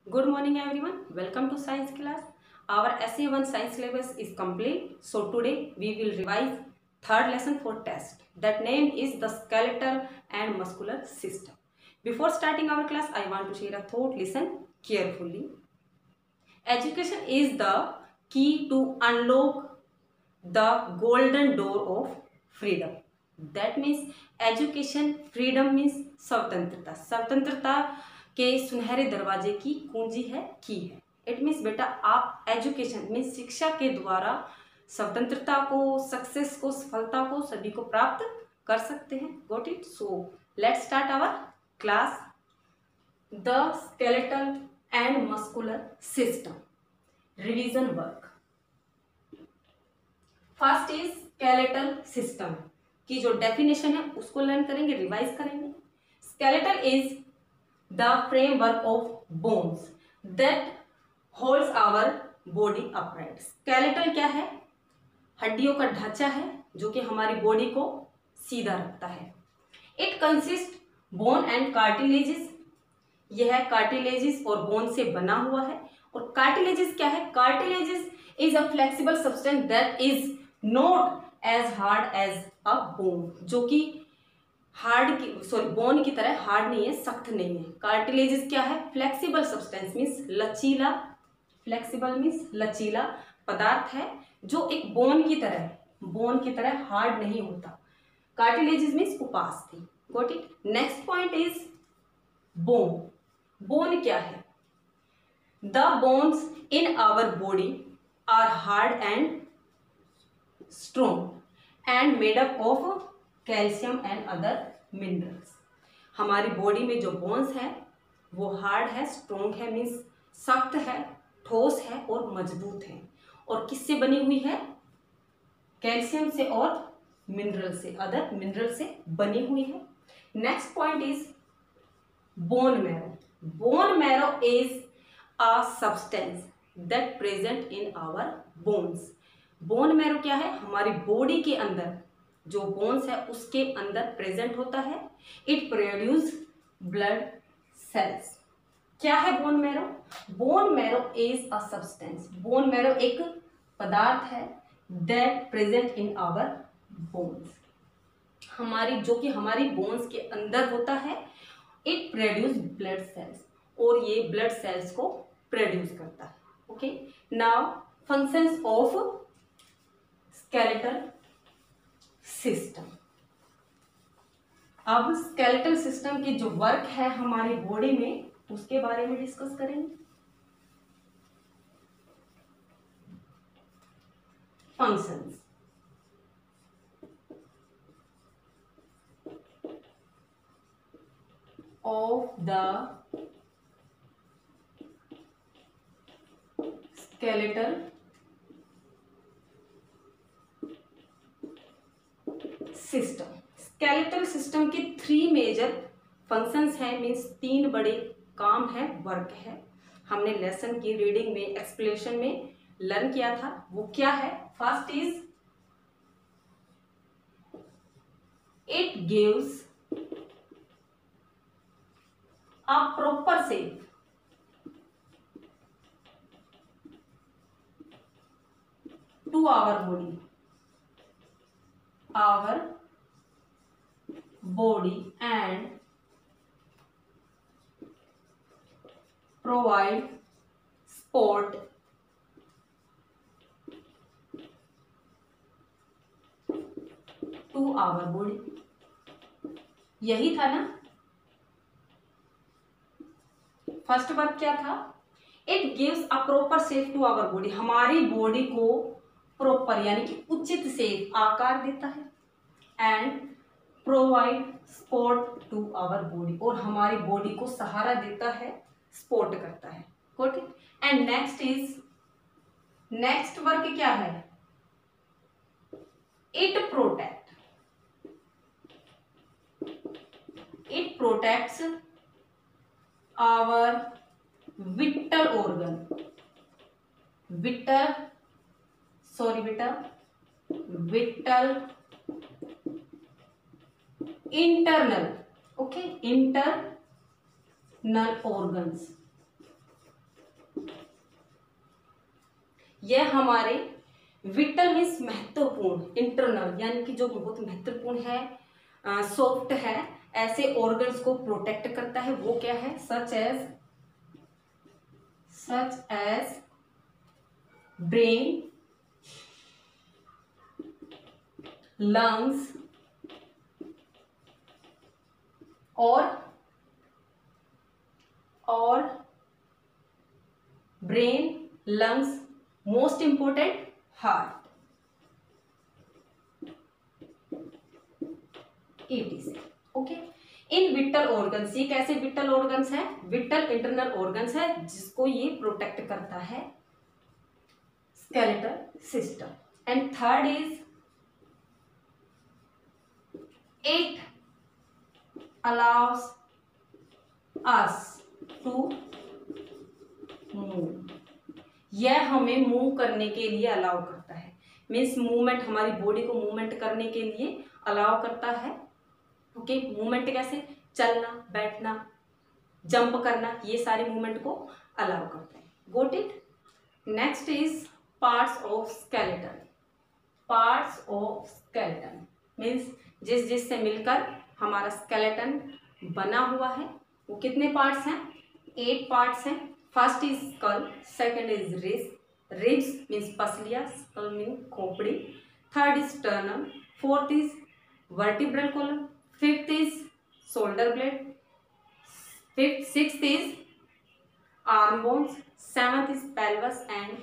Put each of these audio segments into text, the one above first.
Good morning everyone. Welcome to science class. Our SA1 science syllabus is complete. So today we will revise third lesson for test. That name is the skeletal and muscular system. Before starting our class, I want to share a thought. Listen carefully. Education is the key to unlock the golden door of freedom. That means education, freedom means स्वतंत्रता. स्वतंत्रता के सुनहरे दरवाजे की कुंजी है, की है. इट मीन्स बेटा आप एजुकेशन मीन्स शिक्षा के द्वारा स्वतंत्रता को, सक्सेस को, सफलता को सभी को प्राप्त कर सकते हैं. Got it. So let's start our class. The skeletal and muscular system revision work. First is skeletal system की जो डेफिनेशन है उसको लर्न करेंगे, रिवाइज करेंगे. Skeletal is the framework of bones that holds our body upright. Skeletal क्या है? हड्डियों का ढांचा है जो कि हमारी बॉडी को सीधा रखता है. It consist bone and cartilages. यह कार्टिलेजेस और बोन से बना हुआ है. और कार्टिलेजेस क्या है? Cartilages is a flexible substance that is not as hard as a bone. जो कि हार्ड की बोन की तरह हार्ड नहीं है, सख्त नहीं है. कार्टिलेजेस क्या है? फ्लेक्सिबल सब्सटेंस मीन्स लचीला. फ्लेक्सिबल मीन्स लचीला पदार्थ है जो एक बोन की तरह हार्ड नहीं होता. कार्टिलेजेस मीन्स उपास्थि. Got it. Next point is bone. Bone क्या है? The bones in our body are hard and strong and made up of calcium and other minerals. हमारी बॉडी में जो बोन्स है वो हार्ड है, स्ट्रोंग है मीन्स सख्त है, ठोस है और मजबूत है. और किससे बनी हुई है? कैल्शियम से और मिनरल से, अदर मिनरल से बनी हुई है. Next point is bone marrow. Bone marrow is a substance that present in our bones. Bone marrow क्या है? हमारी बॉडी के अंदर जो बोन्स है उसके अंदर प्रेजेंट होता है. It produce blood cells. क्या है bone marrow? Bone marrow is a substance. Bone marrow एक पदार्थ है that present in our bones. जो कि हमारी बोन्स के अंदर होता है. इट प्रोड्यूस ब्लड सेल्स और ये ब्लड सेल्स को प्रोड्यूस करता है. Okay. Now functions of skeletal system. अब स्केलेटल सिस्टम की जो वर्क है हमारी बॉडी में उसके बारे में डिस्कस करेंगे. Functions. Of the skeletal system. Skeletal system की 3 मेजर फंक्शंस हैं मीन्स 3 बड़े काम है, वर्क है. हमने लेसन की रीडिंग में, एक्सप्लेनेशन में लर्न किया था. वो क्या है? First is it gives a proper shape to our body and provide support to our body. यही था ना फर्स्ट वर्क. क्या था? It gives a proper shape to our body. हमारी बॉडी को प्रॉपर यानी कि उचित शेप, आकार देता है. And provide support to our body. और हमारी बॉडी को सहारा देता है, सपोर्ट करता है. Got it. And next work क्या है? It protects our vital organ. Vital internal. Okay. Internal organs. यह हमारे विटल मीन्स महत्वपूर्ण, इंटरनल यानी कि जो बहुत महत्वपूर्ण है, सॉफ्ट है, ऐसे ऑर्गन्स को प्रोटेक्ट करता है। वो क्या है? सच एज ब्रेन, लंग्स और brain, lungs, most important heart, etc. Okay. इन विटल ऑर्गन्स, ये कैसे विटल ऑर्गन्स है? विटल इंटरनल ऑर्गन्स है जिसको ये प्रोटेक्ट करता है, skeletal system. And third is it allows us to move, यह हमें मूव करने के लिए अलाउ करता है, मीन्स मूवमेंट, हमारी बॉडी को मूवमेंट करने के लिए अलाउ करता है। ओके, मूवमेंट कैसे? चलना, बैठना, जंप करना, ये सारे मूवमेंट को अलाउ करता है। गोट it? Next is parts of skeleton. Parts of skeleton means जिस से मिलकर हमारा स्केलेटन बना हुआ है, वो कितने पार्ट्स हैं? 8 पार्ट्स हैं। First is skull, second is ribs means पसलिया, स्कल मीन खोपड़ी, third is sternum, fourth is vertebral column, fifth is shoulder blade, sixth is arm bones, seventh is pelvis and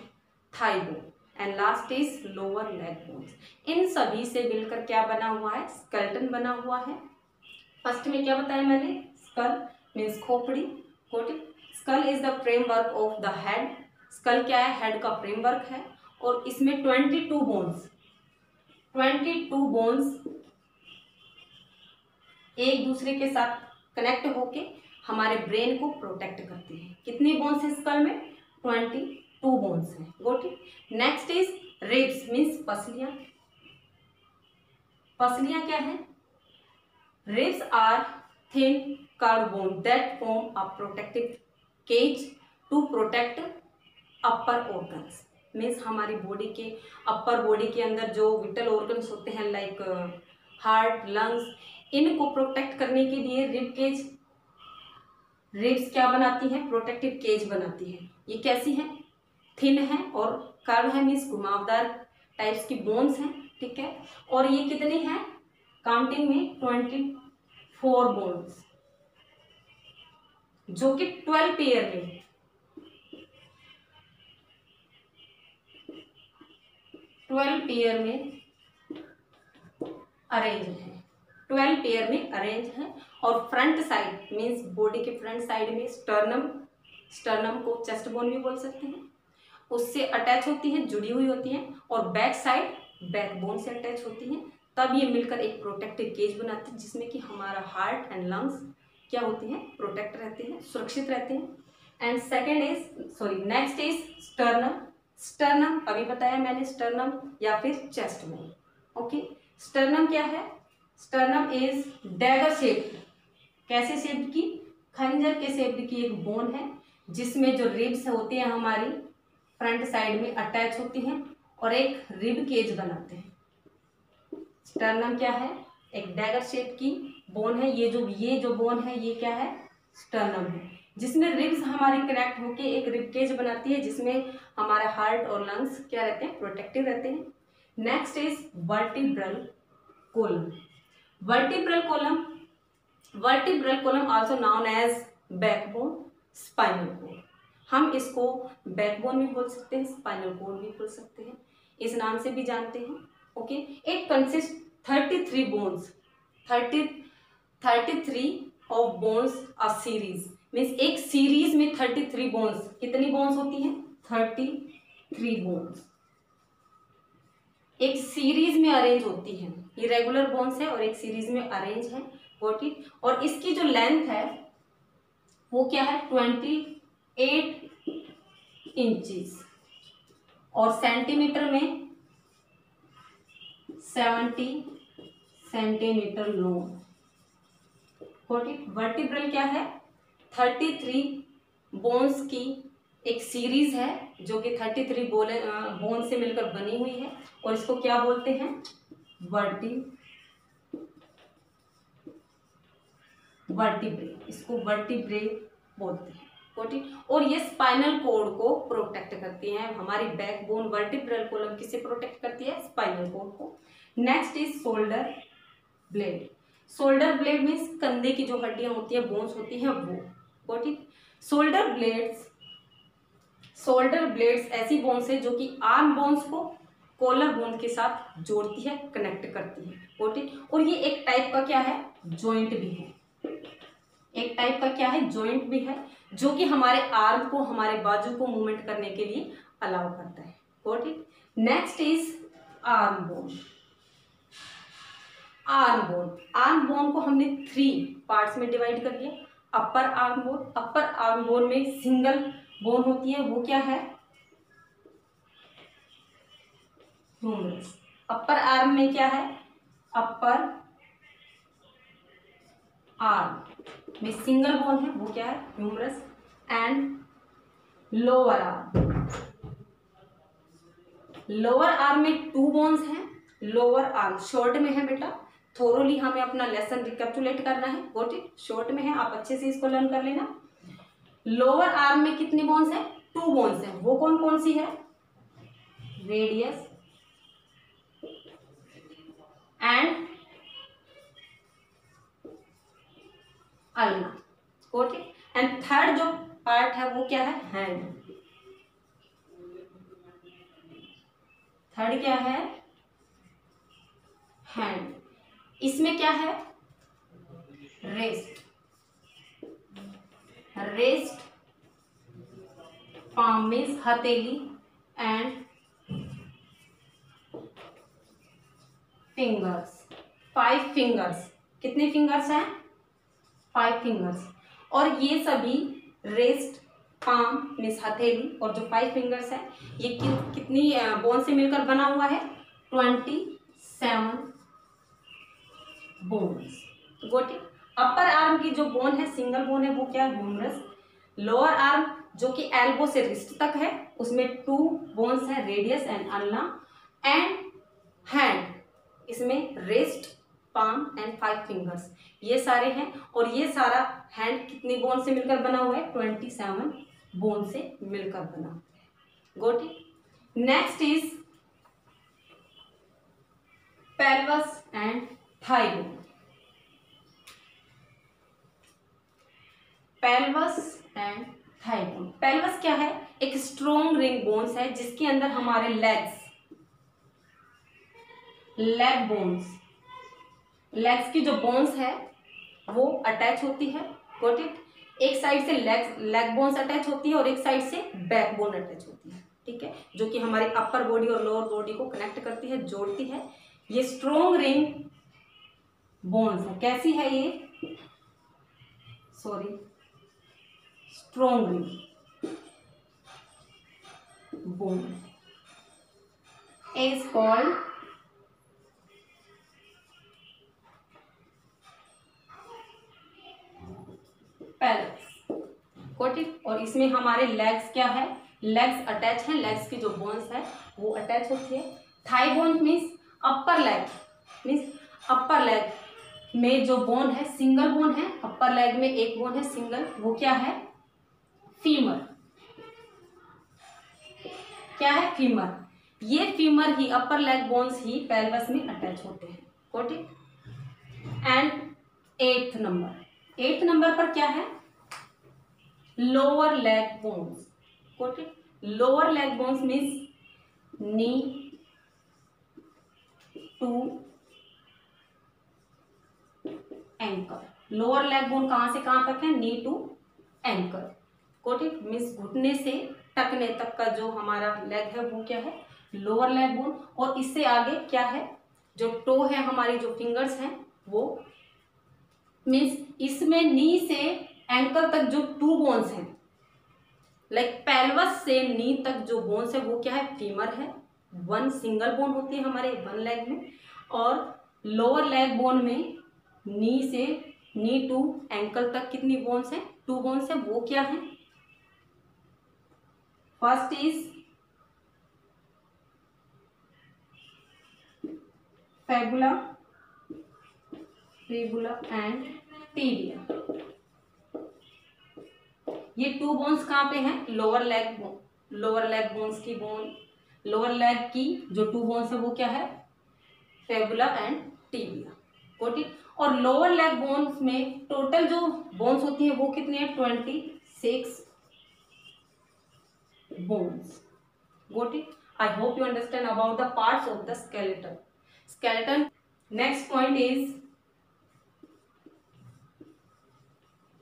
thigh bone, and last is lower leg bones. इन सभी से मिलकर क्या बना हुआ है? स्केलेटन बना हुआ है। फर्स्ट में क्या बताया मैंने? स्कल मीन्स खोपड़ी। Skull is the framework of the head. Skull क्या है? हेड का फ्रेमवर्क है, और इसमें 22 बोन्स एक दूसरे के साथ कनेक्ट होके हमारे ब्रेन को प्रोटेक्ट करती है। कितनी बोन्स है स्कल में? 22 बोन्स हैं। Got it? Next is ribs means पसलियां। पसलियां क्या है? Ribs are thin curved bone that form a protective cage to protect upper organs. Means हमारी बॉडी के अपर बॉडी के अंदर जो विटल ऑर्गन्स होते हैं लाइक हार्ट, लंग्स, इनको प्रोटेक्ट करने के लिए रिब्स क्या बनाती हैं? प्रोटेक्टिव केज बनाती है। ये कैसी है? थिन है और कर्व है मीन्स घुमावदार टाइप्स की बोन्स हैं। ठीक है, और ये कितनी है? काउंटिंग में 24 बोन्स, जो कि 12 पेयर में अरेंज है। 12 पेयर में अरेंज है। और फ्रंट साइड मीन्स बॉडी के फ्रंट साइड में स्टर्नम को चेस्ट बोन भी बोल सकते हैं, उससे अटैच होती हैं, जुड़ी हुई होती हैं, और बैक साइड बैकबोन से अटैच होती हैं। तब ये मिलकर एक प्रोटेक्टिव केज बनाती है जिसमें कि हमारा हार्ट एंड लंग्स क्या होते हैं? प्रोटेक्ट रहते हैं, सुरक्षित रहते हैं। And next is sternum. Sternum अभी बताया मैंने, स्टर्नम या फिर चेस्ट बोन। ओके, स्टर्नम क्या है? Sternum is dagger shaped. कैसे शेप्ड की? खंजर के शेप्ड की एक बोन है जिसमें जो रिब्स होती हैं हमारी फ्रंट साइड में अटैच होती हैं और एक रिब केज बनाते हैं। स्टर्नम क्या है? एक डैगर शेप की बोन है। ये जो बोन है ये क्या है? स्टर्नम है, जिसमें रिब्स हमारी कनेक्ट होके एक रिब केज बनाती है जिसमें हमारा हार्ट और लंग्स क्या रहते हैं? प्रोटेक्टिव रहते हैं। Next is vertebral column. Vertebral column also known as backbone, spinal cord. हम इसको बैकबोन भी बोल सकते हैं, स्पाइनल कोड भी बोल सकते हैं, इस नाम से भी जानते हैं। Okay, it consist 33 bones, 33 of bones a series means एक सीरीज में 33 बोन्स। कितनी बोन्स होती हैं? 33 बोन्स एक सीरीज में अरेंज होती हैं। ये रेगुलर बोन्स है और एक सीरीज में अरेंज है। Got it? और इसकी जो लेंथ है वो क्या है? 28 इंचेस, और सेंटीमीटर में 70 centimetre long. Got it? Vertebral क्या है? 33 बोन्स की एक सीरीज है जो कि 33 बोन से मिलकर बनी हुई है और इसको क्या बोलते हैं, वर्टिब्रे, इसको वर्टिब्रे बोलते हैं। और ये स्पाइनल कोड को प्रोटेक्ट करती हैं। हमारी बैकबोन वर्टिब्रल कॉलम किसे प्रोटेक्ट करती है, स्पाइनल कोड को। Next is shoulder blade. Shoulder blade means कंधे की जो हड्डियां होती है, बोन्स होती हैं वो। शोल्डर ब्लेड्स ऐसी बोन्स है जो कि आर्म बोन्स को कॉलर बोन के साथ जोड़ती है, कनेक्ट करती है। और ये एक टाइप का क्या है, जॉइंट भी है। एक टाइप का क्या है, जॉइंट भी है, जो कि हमारे आर्म को, हमारे बाजू को मूवमेंट करने के लिए अलाउ करता है। Got it. Next is arm bone. Arm bone को हमने 3 पार्ट्स में डिवाइड कर दिया। अपर आर्म बोन में सिंगल बोन होती है, वो क्या है, ह्यूमरस। अपर आर्म में क्या है, अपर आर्म में सिंगल बोन है, वो क्या है, ह्यूमरस। एंड लोअर आर्म में 2 बोन्स हैं। लोअर आर्म शॉर्ट में है बेटा, थोरोली हमें अपना लेसन रिकैप्चुलेट करना है। गॉट इट, शॉर्ट में है, आप अच्छे से इसको लर्न कर लेना। लोअर आर्म में कितनी बोन्स है, 2 बोन्स है, वो कौन कौन सी है, radius and ulna. Got it. And third जो पार्ट है वो क्या है, हैंड। थर्ड क्या है, हैंड। इसमें क्या है, रेस्ट पाम मीन्स हथेली एंड फिंगर्स। 5 फिंगर्स, कितने फिंगर्स हैं, 5 फिंगर्स। और ये सभी रेस्ट पाम मीन्स हथेली और जो 5 फिंगर्स है, ये कितनी बोन से मिलकर बना हुआ है, 27 bones. Got it. Upper arm की जो बोन है, सिंगल बोन है, वो क्या है, ह्यूमरस। लोअर आर्म जो कि एल्बो से रिस्ट तक है, उसमें 2 बोन्स है, radius and ulna. And hand, इसमें रेस्ट पाम एंड 5 फिंगर्स, ये सारे हैं। और ये सारा हैंड कितनी बोन से मिलकर बना हुआ है, 27 बोन से मिलकर बना हुआ है। Got it. Next is pelvis and thigh bone. Pelvis and thigh bone. Pelvis क्या है, एक स्ट्रॉन्ग रिंग बोन्स है जिसके अंदर हमारे लेग्स की जो बोन्स है वो अटैच होती है। Got it. एक साइड से लेग बोन्स अटैच होती है और एक साइड से बैक बोन अटैच होती है, ठीक है, जो कि हमारी अपर बॉडी और लोअर बॉडी को कनेक्ट करती है, जोड़ती है। ये स्ट्रॉन्ग रिंग बोन्स है। कैसी है ये, strong ring bone is called pelvis. Got it. और इसमें हमारे लेग्स क्या है, लेग्स अटैच हैं, लेग्स की जो बोन्स है वो अटैच होती है। थाई बोन मीन्स अपर लेग में जो बोन है, सिंगल बोन है, अपर लेग में एक बोन है सिंगल, वो क्या है, फीमर। क्या है, फीमर। ये फीमर ही, अपर लेग बोन्स ही पेल्विस में अटैच होते हैं। Got it. And 8th number पर क्या है, lower leg bones. Got it. Lower leg bones means knee to ankle. Lower leg bone कहां से कहां तक है, knee to ankle. Got it. Means घुटने से टकने तक का जो हमारा लेग है वो क्या है, लोअर लेग बोन। और इससे आगे क्या है, जो टो है, हमारी जो फिंगर्स हैं वो, मीन्स इसमें नी से एंकल तक जो 2 बोन्स हैं, लाइक पेल्वस से नी तक जो बोन्स है वो क्या है, फीमर है। 1 सिंगल बोन होती है हमारे 1 लेग में। और लोअर लेग बोन में नी से नी टू एंकल तक कितनी बोन्स हैं, 2 बोन्स है, वो क्या है, first is fibula, fibula and tibia. ये टू बोन्स कहाँ पे हैं? लोअर लेग बोन्स की बोन, लोअर लेग की जो टू बोन्स है वो क्या है? Fibula and tibia. Got it. और लोअर लेग बोन्स में टोटल जो बोन्स होती है वो कितने हैं? 26 bones. Got it. I hope you understand about the parts of the skeleton. Next point is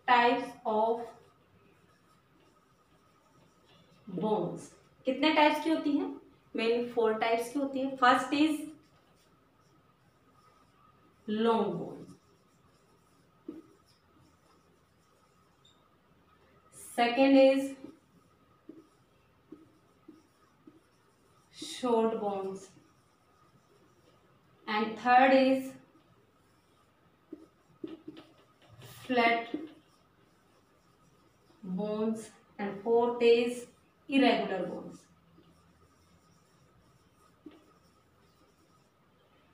types of bones. कितने टाइप्स की होती हैं? मेनली 4 टाइप्स की होती है। First is long bones, second is short bones and third is flat bones and fourth is irregular bones.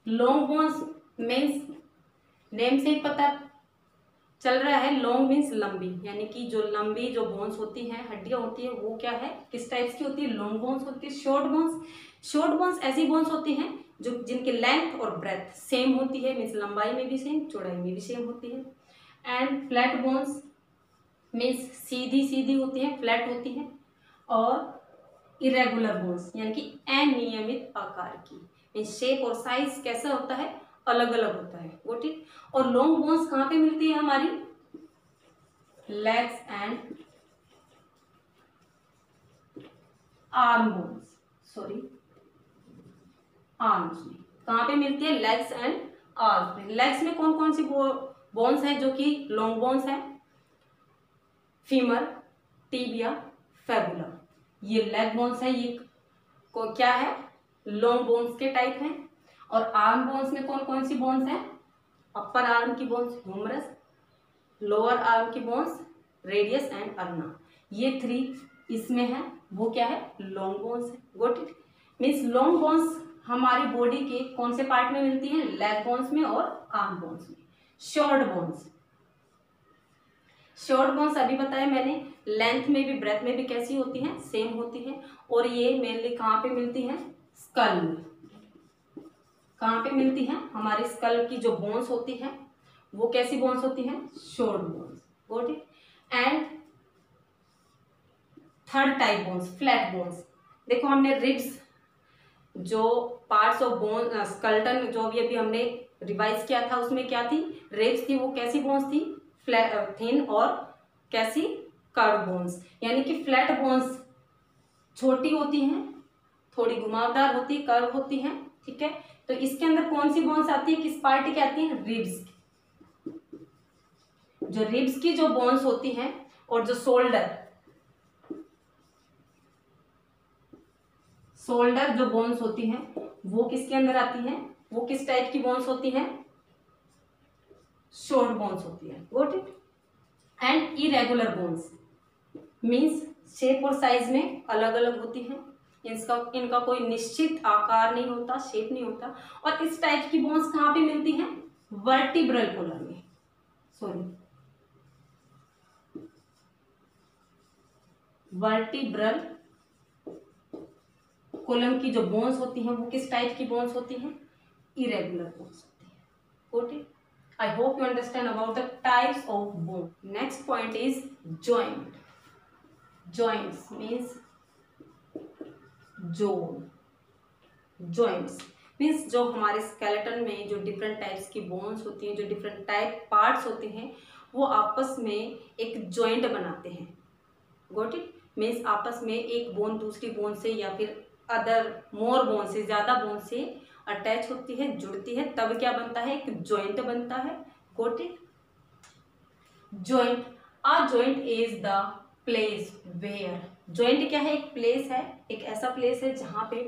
Long bones means name से ही पता चल रहा है, लॉन्ग मीन्स लंबी, यानी कि जो लंबी जो बोन्स होती हैं, हड्डियां होती है, वो क्या है, किस टाइप्स की होती है? लॉन्ग बोन्स होती है। शॉर्ट बोन्स ऐसी बोन्स होती हैं जो जिनकी लेंथ और ब्रेथ सेम होती है, मीन्स लंबाई में भी सेम, चौड़ाई में भी सेम होती है। एंड फ्लैट बोन्स मीन्स सीधी सीधी होती है, फ्लैट होती है। और इरेगुलर बोन्स यानी कि अनियमित आकार की, मीन्स शेप और साइज कैसा होता है? अलग अलग होता है। Got it. और लॉन्ग बोन्स कहाँ पे मिलती है हमारी? Legs and arm bones, arms में। कहाँ पे मिलती है? लेग्स एंड आर्म्स में। लेग्स में कौन कौन सी बोन्स हैं जो कि लॉन्ग बोन्स हैं? फीमर, टिबिया, फेबुला, ये लेग बोन्स है। ये को क्या है? लॉन्ग बोन्स के टाइप हैं। और आर्म बोन्स में कौन कौन सी बोन्स हैं? अपर आर्म की बोन्स ह्यूमरस, लोअर आर्म की बोन्स रेडियस एंड अल्ना, ये 3 इसमें है। वो क्या है? लॉन्ग बोन्स है। Got it. Means long bones हमारी बॉडी के कौन से पार्ट में मिलती हैं? लेग बोन्स में और आर्म बोन्स में। शॉर्ट बोन्स अभी बताया मैंने, लेंथ में भी ब्रेथ में भी कैसी होती हैं? सेम होती है। और ये मेनली कहाँ पे मिलती हैं? स्कल में। कहाँ पे मिलती हैं? हमारे स्कल की जो बोन्स होती हैं वो कैसी बोन्स होती हैं? Short bones. Got it. And third type bones, flat bones. देखो हमने रिब्स जो पार्ट्स ऑफ बोन स्केलेटन जो अभी हमने रिवाइज किया था उसमें क्या थी? रिब्स थी। वो कैसी बोन्स थी? फ्लैट, थिन और कैसी? Curve bones. यानी कि फ्लैट बोन्स छोटी होती हैं, थोड़ी घुमावदार होती है, कर्व होती हैं। ठीक है। तो इसके अंदर कौन सी बोन्स आती है? किस पार्ट की आती है? रिब्स की। जो रिब्स की जो बोन्स होती हैं और जो शोल्डर जो बोन्स होती हैं वो किसके अंदर आती हैं? वो किस टाइप की बोन्स होती हैं? शॉर्ट बोन्स होती है। Got it. And irregular bones means shape और साइज में अलग अलग होती हैं। इनका कोई निश्चित आकार नहीं होता, शेप नहीं होता। और इस टाइप की बोन्स कहाँ पे मिलती हैं? वर्टिब्रल कॉलम में। वर्टिब्रल कॉलम की जो बोन्स होती हैं वो किस टाइप की बोन्स होती हैं? इरेगुलर बोन्स होती हैं। Got it. I hope you understand about the types of bone. Next point is joint. Joints means joints means जो हमारे स्केलेटन में जो डिफरेंट टाइप्स की बोन्स होती हैं, जो डिफरेंट टाइप पार्ट्स होते हैं, वो आपस में एक जॉइंट बनाते हैं। Got it. मीन्स आपस में एक बोन दूसरी बोन से या फिर अदर मोर बोन से, ज्यादा बोन से अटैच होती है, जुड़ती है, तब क्या बनता है? एक जॉइंट बनता है। Got it. Joint, a joint is the place where, joint क्या है? एक प्लेस है, एक ऐसा प्लेस है जहां पे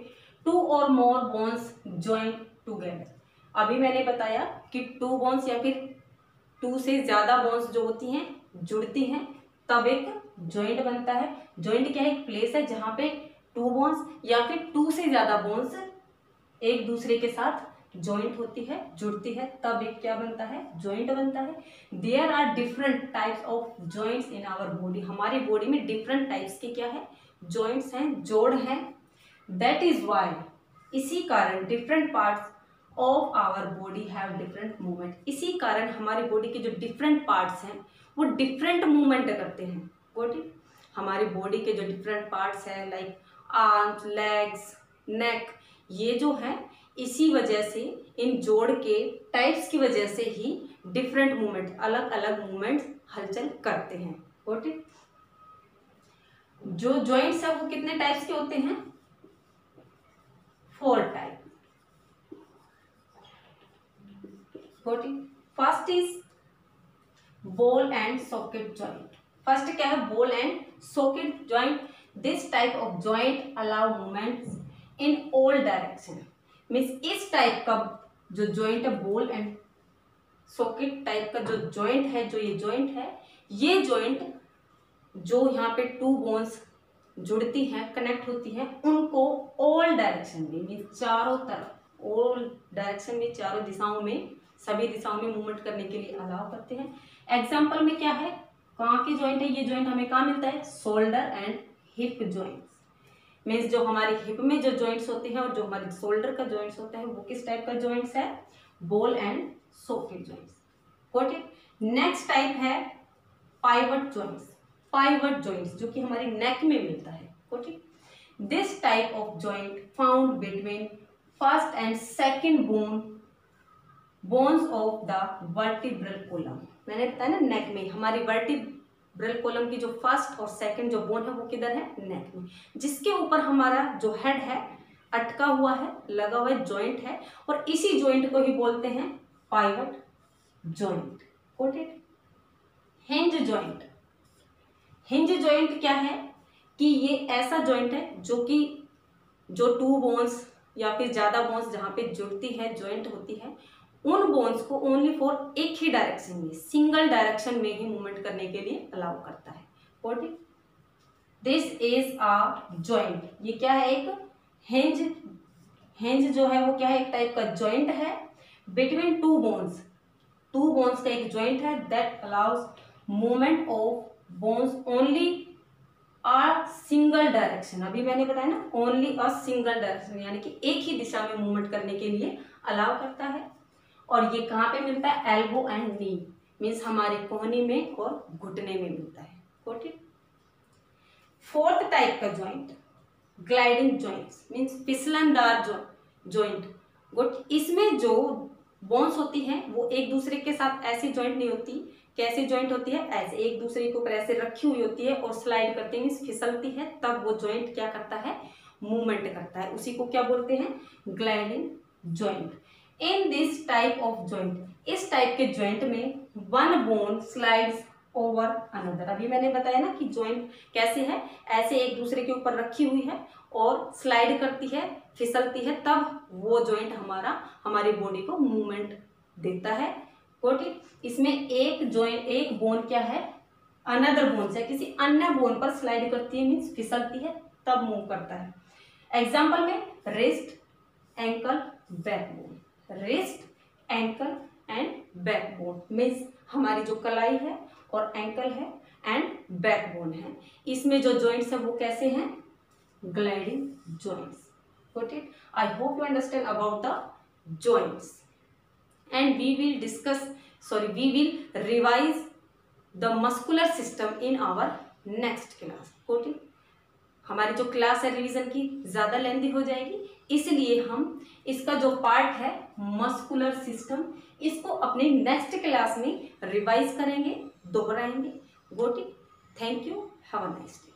2 और मोर बोन्स जॉइंट टूगेदर। अभी मैंने बताया कि 2 बोन्स या फिर 2 से ज्यादा बोन्स जो होती हैं जुड़ती हैं, तब एक जॉइंट बनता है। जॉइंट क्या है? एक प्लेस है जहां पे टू बोन्स या फिर टू से ज्यादा बोन्स एक दूसरे के साथ जॉइंट होती है, जुड़ती है, तब एक क्या बनता है? जॉइंट बनता है। There are different types of joints in our body. हमारी बॉडी में डिफरेंट टाइप्स के क्या है? जॉइंट्स हैं, जोड़ हैं। दैट इज वाई, इसी कारण different parts of our body have different movement. इसी कारण हमारी बॉडी के जो डिफरेंट पार्ट्स हैं वो डिफरेंट मूवमेंट करते हैं। बॉडी, हमारी बॉडी के जो डिफरेंट पार्ट्स हैं लाइक आर्म्स, लेग्स, नेक, ये जो है इसी वजह से, इन जोड़ के टाइप्स की वजह से ही डिफरेंट मूवमेंट, अलग अलग मूवमेंट्स हलचल करते हैं। Got it? जो जॉइंट्स है वो कितने टाइप्स के होते हैं? 4 type. Got it? First is ball and socket joint. First क्या है? Ball and socket joint. This type of joint allow movements in all direction. Means इस टाइप का जो जॉइंट है, बॉल एंड सॉकेट टाइप का जो जॉइंट है, जो ये जॉइंट है, ये जॉइंट जो यहाँ पे टू बोन्स जुड़ती हैं, कनेक्ट होती हैं, उनको ऑल डायरेक्शन में, मीन्स चारों तरफ, ऑल डायरेक्शन में, चारों दिशाओं में, सभी दिशाओं में मूवमेंट करने के लिए अलाउ करते हैं। एग्जाम्पल में क्या है? कहाँ की जॉइंट है? ये जॉइंट हमें कहाँ मिलता है? Shoulder and hip joints. Means जो हमारी हिप में जो जॉइंट्स होते हैं और जो हमारे शोल्डर का जॉइंट्स होता है वो किस टाइप का जॉइंट्स है? Ball and socket joints. Got it? Next type है पाइवट जॉइंट्स। पाइवट जॉइंट्स जो कि हमारी नेक में मिलता है। Got it? This type of joint found between first and second bones of the vertebral column. मैंने बताया ना, नेक में हमारी वर्टिब्रल कॉलम की जो फर्स्ट और सेकंड जो बोन है वो किधर है? नेक में, जिसके ऊपर हमारा जो हेड है अटका हुआ है, लगा हुआ है, जॉइंट है, और इसी जॉइंट को ही बोलते हैं pivot joint. Got it? Hinge joint. Hinge joint क्या है कि ये ऐसा जॉइंट है जो टू बोन्स या फिर ज्यादा बोन्स जहां पे जुड़ती है, जॉइंट होती है, उन बोन्स को ओनली फॉर एक ही डायरेक्शन में, सिंगल डायरेक्शन में ही मूवमेंट करने के लिए अलाउ करता है। Got it? This is a joint. ये क्या है? एक हिंज। हिंज जो है वो क्या है? एक टाइप का जॉइंट है between two bones. Two bones का एक जॉइंट है that allows movement of bones only a single direction. अभी मैंने बताया ना, ओनली अ सिंगल डायरेक्शन, यानी कि एक ही दिशा में मूवमेंट करने के लिए अलाउ करता है। और ये कहाँ पे मिलता है? एल्बो एंड नी, मीन्स हमारी कोहनी में और घुटने में मिलता है। Got it? फोर्थ टाइप का जॉइंट ग्लाइडिंग जॉइंट्स, मीन्स फिसलनदार जॉइंट। गुड? इसमें जो बोन्स होती हैं वो एक दूसरे के साथ ऐसी जॉइंट नहीं होती। कैसी जॉइंट होती है? ऐसे एक दूसरे के ऊपर ऐसे रखी हुई होती है और स्लाइड करती है, मीन्स फिसलती है, तब वो जॉइंट क्या करता है? मूवमेंट करता है। उसी को क्या बोलते हैं? Gliding joint. In this type of joint, इस टाइप के जॉइंट में one bone slides over another. अभी मैंने बताया ना कि जॉइंट कैसे है, ऐसे एक दूसरे के ऊपर रखी हुई है और स्लाइड करती है, फिसलती है, तब वो जॉइंट हमारी बॉडी को मूवमेंट देता है। Got it? इसमें एक बोन क्या है? अनदर बोन से किसी अन्य बोन पर स्लाइड करती है, मीन्स फिसलती है, तब मूव करता है। एग्जाम्पल में wrist, ankle, backbone. Wrist, ankle and backbone means हमारी जो कलाई है और एंकल है एंड बैकबोन है, इसमें जो जॉइंट्स है वो कैसे हैं? Gliding joints. Got it? I hope you understand about the joints and we will revise the muscular system in our next class. Okay? हमारी जो क्लास है रिवीजन की ज़्यादा लेंथी हो जाएगी, इसलिए हम इसका जो पार्ट है मस्कुलर सिस्टम, इसको अपने नेक्स्ट क्लास में रिवाइज करेंगे, दोहराएंगे। Got it? Thank you, have a nice day.